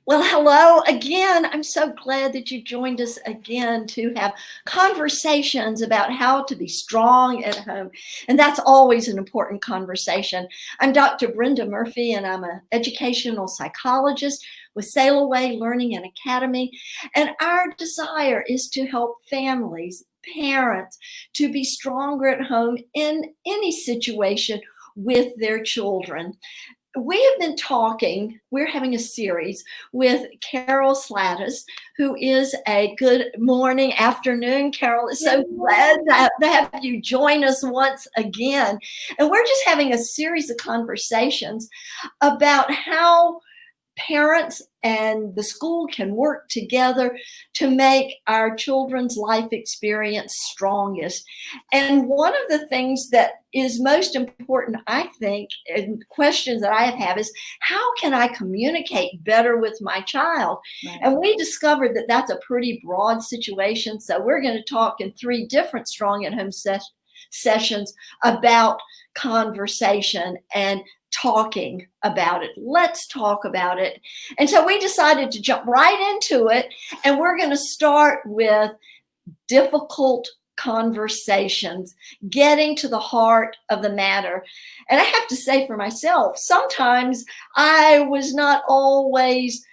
Well, hello again. I'm so glad that you joined us again to have conversations about how to be strong at home. And that's always an important conversation. I'm Dr. Brenda Murphy, and I'm an educational psychologist with Sail Away Learning and Academy. And our desire is to help families, parents, to be stronger at home in any situation with their children. We have been talking, we're having a series with Carol Slatas, who is a good morning, afternoon. Carol, is so glad to have you join us once again. And we're just having a series of conversations about how parents and the school can work together to make our children's life experience strongest. And one of the things that is most important, I think, and questions that I have is, how can I communicate better with my child? Right. And we discovered that that's a pretty broad situation. So we're going to talk in 3 different Strong at Home sessions about conversation and talking about it. Let's talk about it. And so we decided to jump right into it. And we're going to start with difficult conversations, getting to the heart of the matter. And I have to say for myself, sometimes I was not always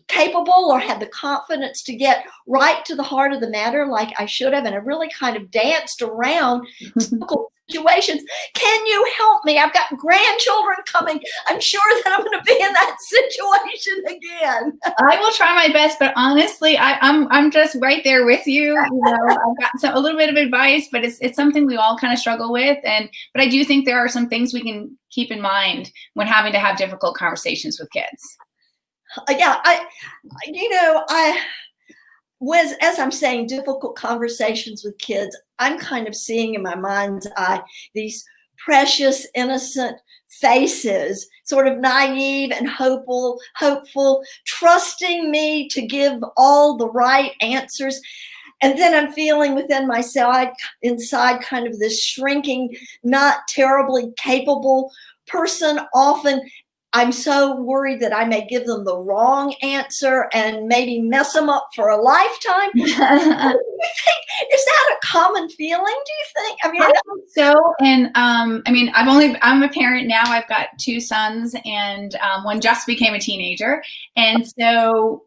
capable or had the confidence to get right to the heart of the matter like I should have. And I really kind of danced around difficult situations. Can you help me? I've got grandchildren coming. I'm sure that I'm going to be in that situation again. I will try my best, but honestly, I'm just right there with you. I've got a little bit of advice, but it's something we all kind of struggle with. But I do think there are some things we can keep in mind when having to have difficult conversations with kids. Yeah, as I'm saying, difficult conversations with kids, I'm kind of seeing in my mind's eye these precious, innocent faces, sort of naive and hopeful, trusting me to give all the right answers. And then I'm feeling within myself, inside, kind of this shrinking, not terribly capable person. Often I'm so worried that I may give them the wrong answer and maybe mess them up for a lifetime. Is that a common feeling, do you think? I think so. And I'm a parent now. I've got 2 sons, and one just became a teenager. And so,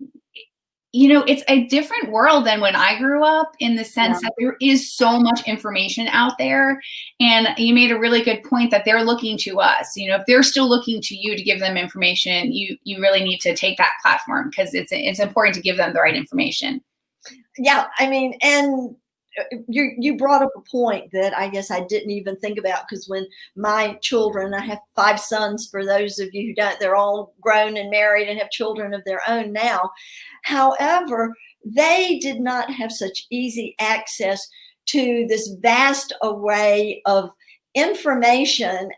it's a different world than when I grew up, in the sense that there is so much information out there. And you made a really good point that they're looking to us. If they're still looking to you to give them information, you really need to take that platform, because it's important to give them the right information. Yeah, and you brought up a point that I guess I didn't even think about, because when my children, I have 5 sons, for those of you who don't, they're all grown and married and have children of their own now. However, they did not have such easy access to this vast array of information.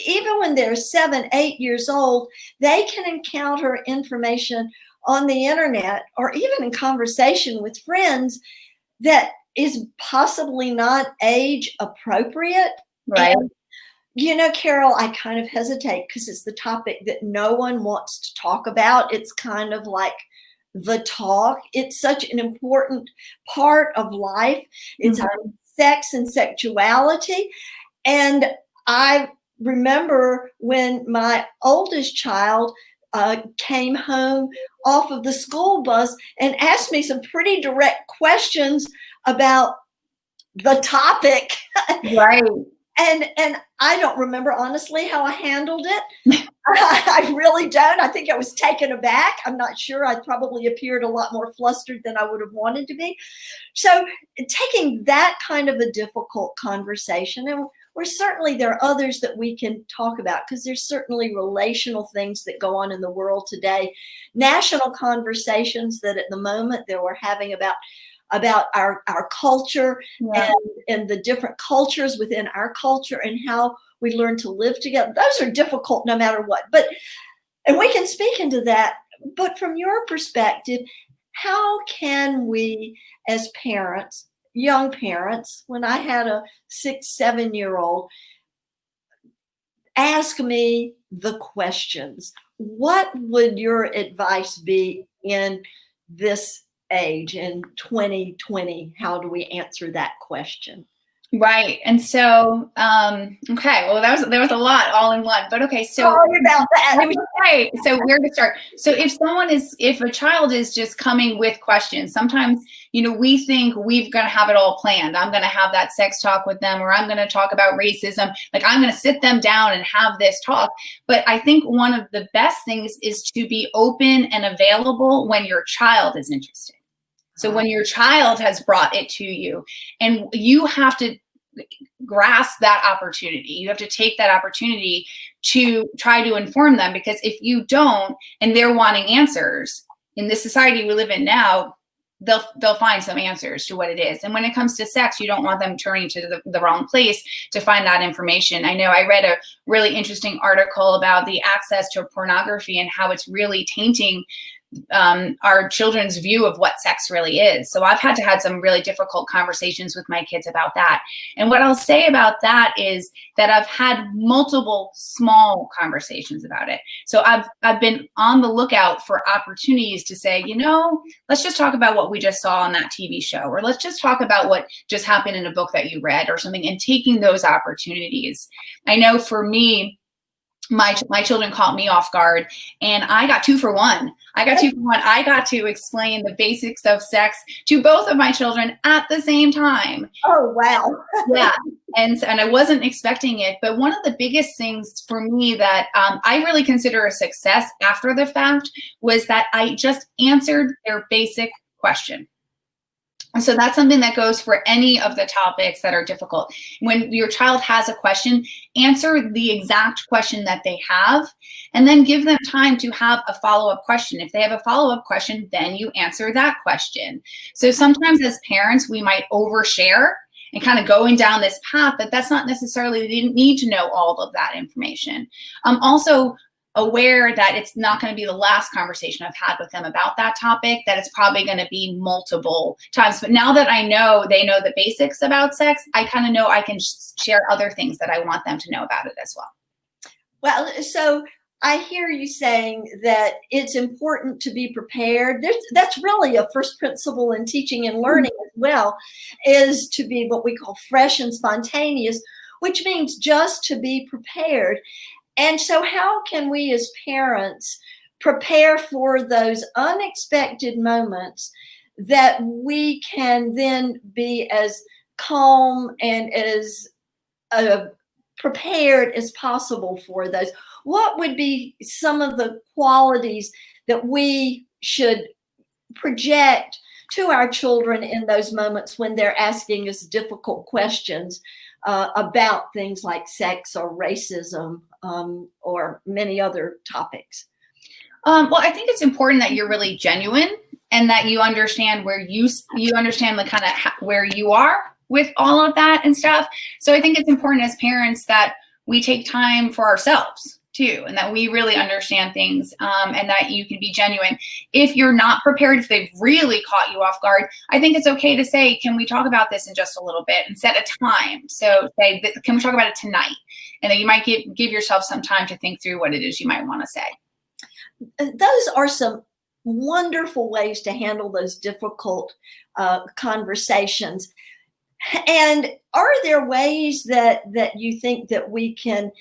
Even when they're 7, 8 years old, they can encounter information on the internet or even in conversation with friends that is possibly not age appropriate. Right. And, Carol, I kind of hesitate because it's the topic that no one wants to talk about. It's kind of like the talk. It's such an important part of life. It's our sex and sexuality. And I remember when my oldest child came home off of the school bus and asked me some pretty direct questions about the topic. Right. And I don't remember, honestly, how I handled it. I really don't. I think I was taken aback. I'm not sure. I probably appeared a lot more flustered than I would have wanted to be. So taking that kind of a difficult conversation, and there are others that we can talk about, because there's certainly relational things that go on in the world today, national conversations that at the moment that we're having about our culture, and the different cultures within our culture, and how we learn to live together. Those are difficult no matter what. And we can speak into that. But from your perspective, how can we as parents, young parents, when I had a 6, 7-year-old ask me the questions, what would your advice be in this age, in 2020? How do we answer that question? Right. And so, okay, well, there was a lot all in one, but okay. So Sorry about that. It was right. So where to start? So if a child is just coming with questions, sometimes, we think we're going to have it all planned. I'm going to have that sex talk with them, or I'm going to talk about racism. Like, I'm going to sit them down and have this talk. But I think one of the best things is to be open and available when your child is interested. So when your child has brought it to you, and you have to grasp that opportunity, you have to take that opportunity to try to inform them, because if you don't, and they're wanting answers in this society we live in now, they'll find some answers to what it is. And when it comes to sex, you don't want them turning to the wrong place to find that information. I know I read a really interesting article about the access to pornography and how it's really tainting our children's view of what sex really is. So I've had to have some really difficult conversations with my kids about that. And what I'll say about that is that I've had multiple small conversations about it. So I've been on the lookout for opportunities to say, let's just talk about what we just saw on that TV show, or let's just talk about what just happened in a book that you read or something, and taking those opportunities. I know for me, my children caught me off guard, and I got 2 for 1. I got to explain the basics of sex to both of my children at the same time. Oh, wow. Yeah. And I wasn't expecting it. But one of the biggest things for me that I really consider a success after the fact was that I just answered their basic question. And so that's something that goes for any of the topics that are difficult. When your child has a question, answer the exact question that they have, and then give them time to have a follow-up question. If they have a follow-up question, then you answer that question. So sometimes as parents, we might overshare and kind of going down this path, but that's not necessarily, they didn't need to know all of that information. Also aware that it's not going to be the last conversation I've had with them about that topic, that it's probably going to be multiple times. But now that I know they know the basics about sex, I kind of know I can share other things that I want them to know about it as well. Well, so I hear you saying that it's important to be prepared. That's really a first principle in teaching and learning as well, is to be what we call fresh and spontaneous, which means just to be prepared. And so how can we as parents prepare for those unexpected moments that we can then be as calm and as prepared as possible for those? What would be some of the qualities that we should project to our children in those moments when they're asking us difficult questions about things like sex or racism or many other topics? Well, I think it's important that you're really genuine, and that you understand where you understand the kind of where you are with all of that and stuff. So I think it's important as parents that we take time for ourselves too, and that we really understand things, and that you can be genuine. If you're not prepared, if they've really caught you off guard, I think it's okay to say, can we talk about this in just a little bit, and set a time. So say, can we talk about it tonight? And then you might give yourself some time to think through what it is you might want to say. Those are some wonderful ways to handle those difficult conversations. And are there ways that you think that we can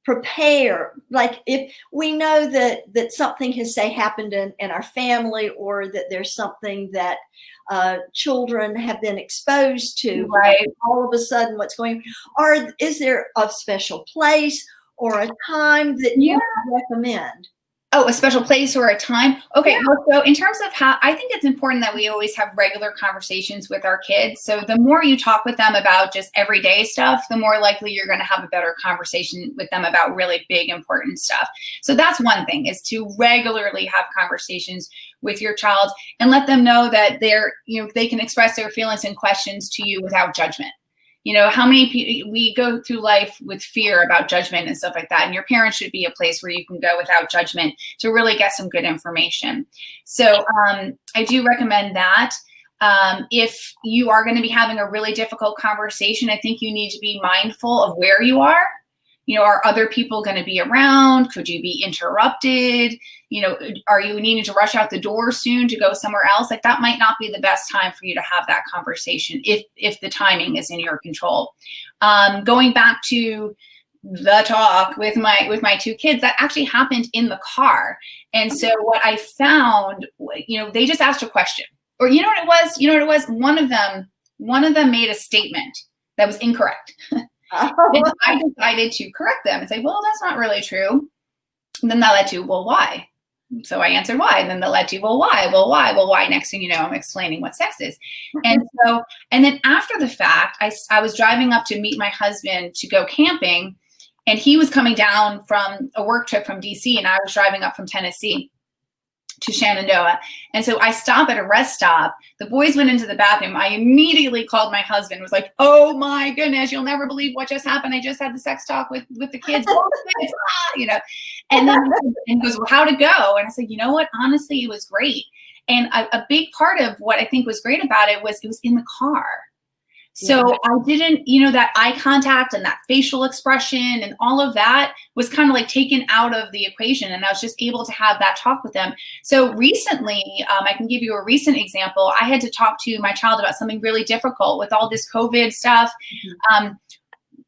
prepare, like if we know that something has, say, happened in our family, or that there's something that children have been exposed to, right? All of a sudden what's going on, or is there a special place or a time that you would recommend? Oh, a special place or a time? Okay, well, so in terms of how, I think it's important that we always have regular conversations with our kids. So the more you talk with them about just everyday stuff, the more likely you're going to have a better conversation with them about really big, important stuff. So that's one thing, is to regularly have conversations with your child and let them know that they can express their feelings and questions to you without judgment. How many people, we go through life with fear about judgment and stuff like that. And your parents should be a place where you can go without judgment to really get some good information. So I do recommend that. If you are going to be having a really difficult conversation, I think you need to be mindful of where you are. are other people going to be around? Could you be interrupted? Are you needing to rush out the door soon to go somewhere else? Like, that might not be the best time for you to have that conversation if the timing is in your control. Going back to the talk with my two kids, that actually happened in the car. And so what I found, they just asked a question, or you know what it was? One of them made a statement that was incorrect. And I decided to correct them and say, well, that's not really true. And then that led to, well, why? So I answered why. And then that led to, well, why? Well, why? Well, why? Next thing you know, I'm explaining what sex is. And then after the fact, I was driving up to meet my husband to go camping, and he was coming down from a work trip from DC, and I was driving up from Tennessee to Shenandoah. And so I stop at a rest stop. The boys went into the bathroom. I immediately called my husband, was like, oh my goodness, you'll never believe what just happened. I just had the sex talk with the kids. And then he goes, well, how'd it go? And I said, you know what? Honestly, it was great. And a big part of what I think was great about it was in the car. So I didn't, that eye contact and that facial expression and all of that was kind of like taken out of the equation. And I was just able to have that talk with them. So recently, I can give you a recent example. I had to talk to my child about something really difficult with all this COVID stuff.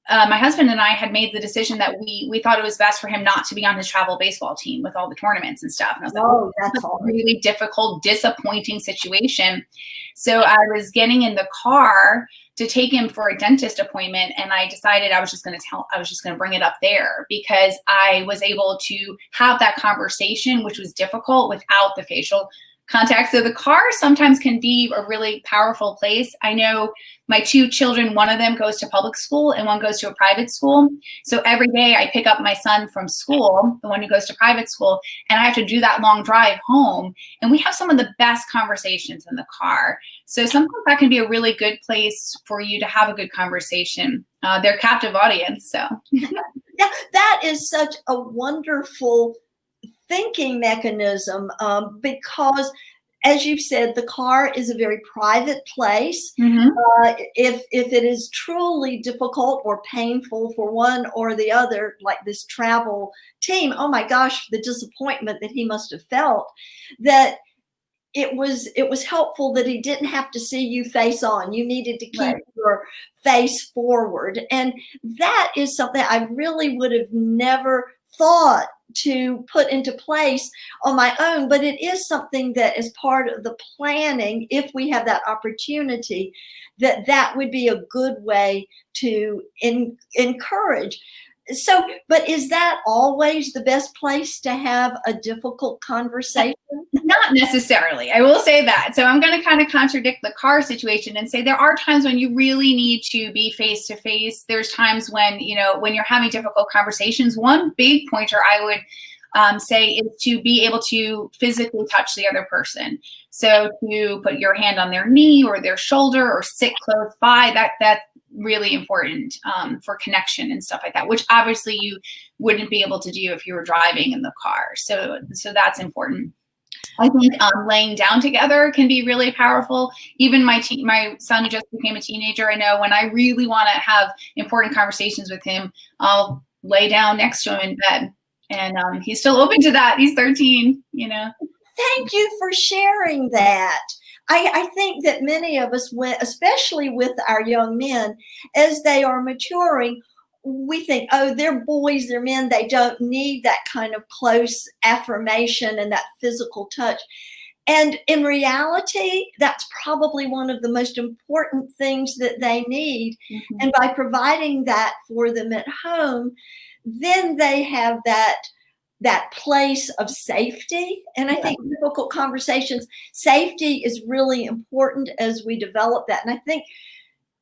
My husband and I had made the decision that we thought it was best for him not to be on his travel baseball team with all the tournaments and stuff. And I was like, that's a really difficult, disappointing situation. So I was getting in the car to take him for a dentist appointment, and I decided I was just going to bring it up there, because I was able to have that conversation, which was difficult without the facial contact. So the car sometimes can be a really powerful place. I know my two children, one of them goes to public school and one goes to a private school. So every day I pick up my son from school, the one who goes to private school, and I have to do that long drive home. And we have some of the best conversations in the car. So sometimes that can be a really good place for you to have a good conversation. They're captive audience. So yeah, that is such a wonderful thinking mechanism, because, as you've said, the car is a very private place. If it is truly difficult or painful for one or the other, like this travel team, oh my gosh, the disappointment that he must have felt, that it was helpful that he didn't have to see you face on. You needed to keep your face forward. And that is something I really would have never thought to put into place on my own, but it is something that is part of the planning. If we have that opportunity, that would be a good way to encourage. So, but is that always the best place to have a difficult conversation? Not necessarily. I will say that. So I'm going to kind of contradict the car situation and say there are times when you really need to be face to face. There's times when, when you're having difficult conversations. One big pointer I would say is to be able to physically touch the other person. So to put your hand on their knee or their shoulder or sit close by, that's really important for connection and stuff like that, which obviously you wouldn't be able to do if you were driving in the car. So that's important. I think laying down together can be really powerful. Even my son who just became a teenager, I know when I really want to have important conversations with him, I'll lay down next to him in bed. And he's still open to that. He's 13, Thank you for sharing that. I think that many of us, especially with our young men, as they are maturing, we think, oh, they're boys, they're men, they don't need that kind of close affirmation and that physical touch. And in reality, that's probably one of the most important things that they need. And by providing that for them at home, then they have that place of safety. And I think difficult conversations, safety is really important as we develop that. And I think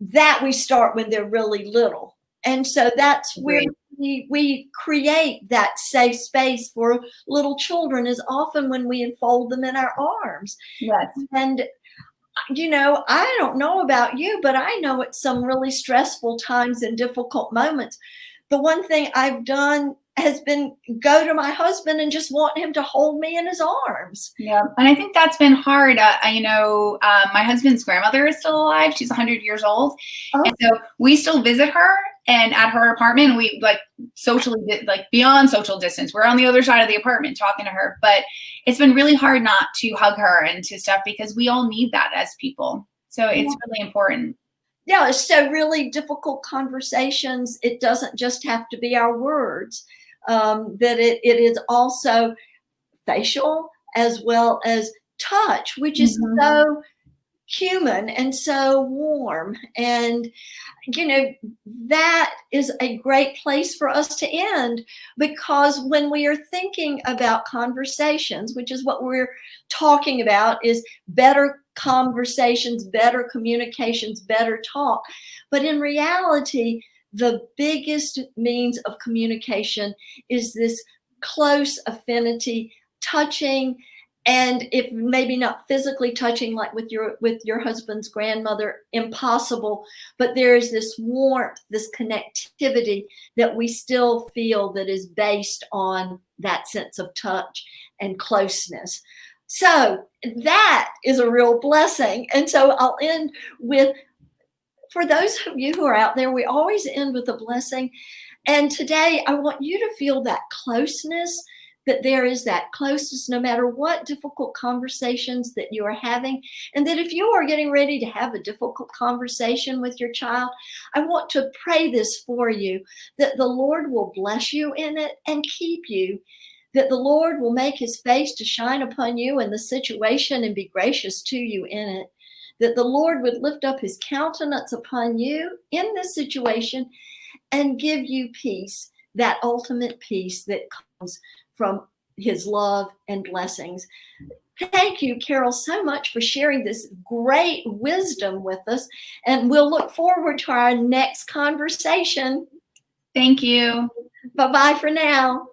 that we start when they're really little. And so that's where we create that safe space for little children, is often when we enfold them in our arms. Yes. And, I don't know about you, but I know at some really stressful times and difficult moments, the one thing I've done has been go to my husband and just want him to hold me in his arms. Yeah. And I think that's been hard. My husband's grandmother is still alive. She's 100 years old. Oh. And so we still visit her. and at her apartment, we like socially, like beyond social distance, we're on the other side of the apartment talking to her. But it's been really hard not to hug her and to stuff, because we all need that as people. So it's really important. Yeah, so really difficult conversations, it doesn't just have to be our words, that it is also facial as well as touch, which is so human and so warm. And, you know, that is a great place for us to end, because when we are thinking about conversations, which is what we're talking about, is better conversations, better communications, better talk. But in reality, the biggest means of communication is this close affinity, touching, and if maybe not physically touching like with your husband's grandmother, impossible, but there is this warmth, this connectivity that we still feel, that is based on that sense of touch and closeness. So that is a real blessing. And so I'll end with, for those of you who are out there, we always end with a blessing. And today I want you to feel that closeness, that there is that closeness no matter what difficult conversations that you are having. And that if you are getting ready to have a difficult conversation with your child, I want to pray this for you, that the Lord will bless you in it and keep you, that the Lord will make his face to shine upon you in the situation and be gracious to you in it, that the Lord would lift up his countenance upon you in this situation and give you peace, that ultimate peace that comes from his love and blessings. Thank you, Carol, so much for sharing this great wisdom with us. And we'll look forward to our next conversation. Thank you. Bye-bye for now.